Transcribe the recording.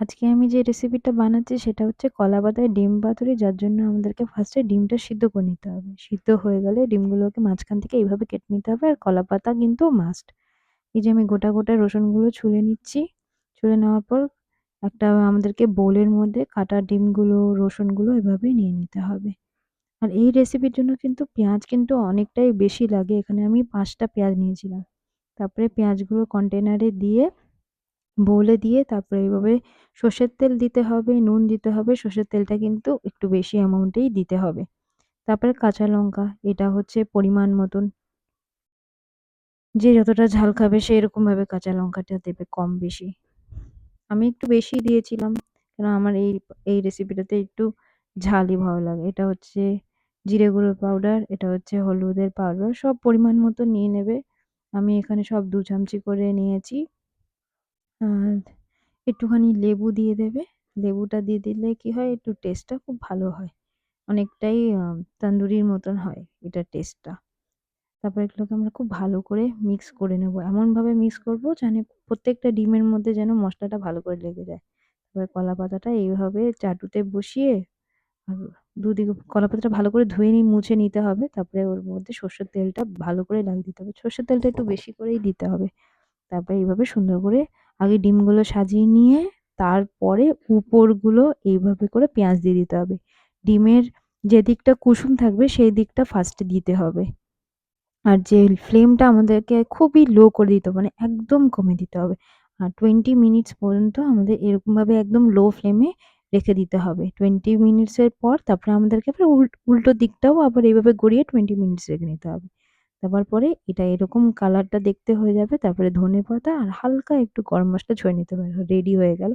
আজকে আমি যে রেসিপিটা বানাচ্ছি সেটা হচ্ছে কলা পাতায় ডিম পাতুরি, যার জন্য আমাদেরকে ফার্স্টে ডিমটা সিদ্ধ করে নিতে হবে। সিদ্ধ হয়ে গেলে ডিমগুলোকে মাঝখান থেকে এইভাবে কেটে নিতে হবে, আর কলা পাতা কিন্তু মাস্ট। এই যে আমি গোটা গোটা রসুনগুলো ছুলে নিচ্ছি। ছুলে নেওয়ার পর একটা আমাদেরকে বোলের মধ্যে কাটা ডিমগুলো, রসুনগুলো এভাবে নিয়ে নিতে হবে। আর এই রেসিপির জন্য কিন্তু পেঁয়াজ কিন্তু অনেকটাই বেশি লাগে। এখানে আমি 5টা পেঁয়াজ নিয়েছিলাম। তারপরে পেঁয়াজগুলো কন্টেনারে দিয়ে বলে দিয়ে তারপরে এইভাবে সর্ষের তেল দিতে হবে, নুন দিতে হবে। সর্ষের তেলটা কিন্তু একটু বেশি অ্যামাউন্টেই দিতে হবে। তারপরে কাঁচা লঙ্কা, এটা হচ্ছে পরিমাণ মতন। যে যতটা ঝাল খাবে সে এরকমভাবে কাঁচা লঙ্কাটা দেবে, কম বেশি। আমি একটু বেশি দিয়েছিলাম, কারণ আমার এই রেসিপিটাতে একটু ঝালই ভালো লাগে। এটা হচ্ছে জিরে গুঁড়োর পাউডার, এটা হচ্ছে হলুদের পাউডার, সব পরিমাণ মতো নিয়ে নেবে। আমি এখানে সব 2 চামচি করে নিয়েছি। আর একটুখানি লেবু দিয়ে দেবে। লেবুটা দিয়ে দিলে কি হয়, একটু টেস্টটা খুব ভালো হয়। অনেকটাই তান্দুরির মতন হয় এটার টেস্টটা। তারপর এগুলোকে আমরা খুব ভালো করে মিক্স করে নেব। এমনভাবে মিক্স করব যেন প্রত্যেকটা ডিমের মধ্যে যেন মসলাটা ভালো করে লেগে যায়। তারপরে কলা পাতাটা এইভাবে চাটুতে বসিয়ে আর দুদিকে কলা পাতাটা ভালো করে ধুয়ে মুছে নিতে হবে। তারপরে ওর মধ্যে সর্ষের তেলটা ভালো করে লাগিয়ে দিতে হবে। সর্ষের তেলটা একটু বেশি করেই দিতে হবে। তারপরে এইভাবে সুন্দর করে আগে ডিমগুলো সাজিয়ে নিয়ে তারপরে উপরগুলো এইভাবে করে পেঁয়াজ দিয়ে দিতে হবে। ডিমের যে দিকটা কুসুম থাকবে সেই দিকটা ফার্স্টে দিতে হবে। আর যে ফ্লেমটা আমাদেরকে খুবই লো করে দিতে হবে, মানে একদম কমে দিতে হবে। আর 20 মিনিটস পর্যন্ত আমাদের এরকমভাবে একদম লো ফ্লেমে রেখে দিতে হবে। 20 মিনিটসের পর তারপরে আমাদেরকে আবার উল্টো দিকটাও আবার এইভাবে ঘুরিয়ে 20 মিনিটস রেখে নিতে হবে। দেওয়ার পরে এটা এরকম কালারটা দেখতে হয়ে যাবে। তারপরে ধনেপাতা আর হালকা একটু গরম মসলা ছড়িয়ে নিতে পারো। রেডি হয়ে গেল।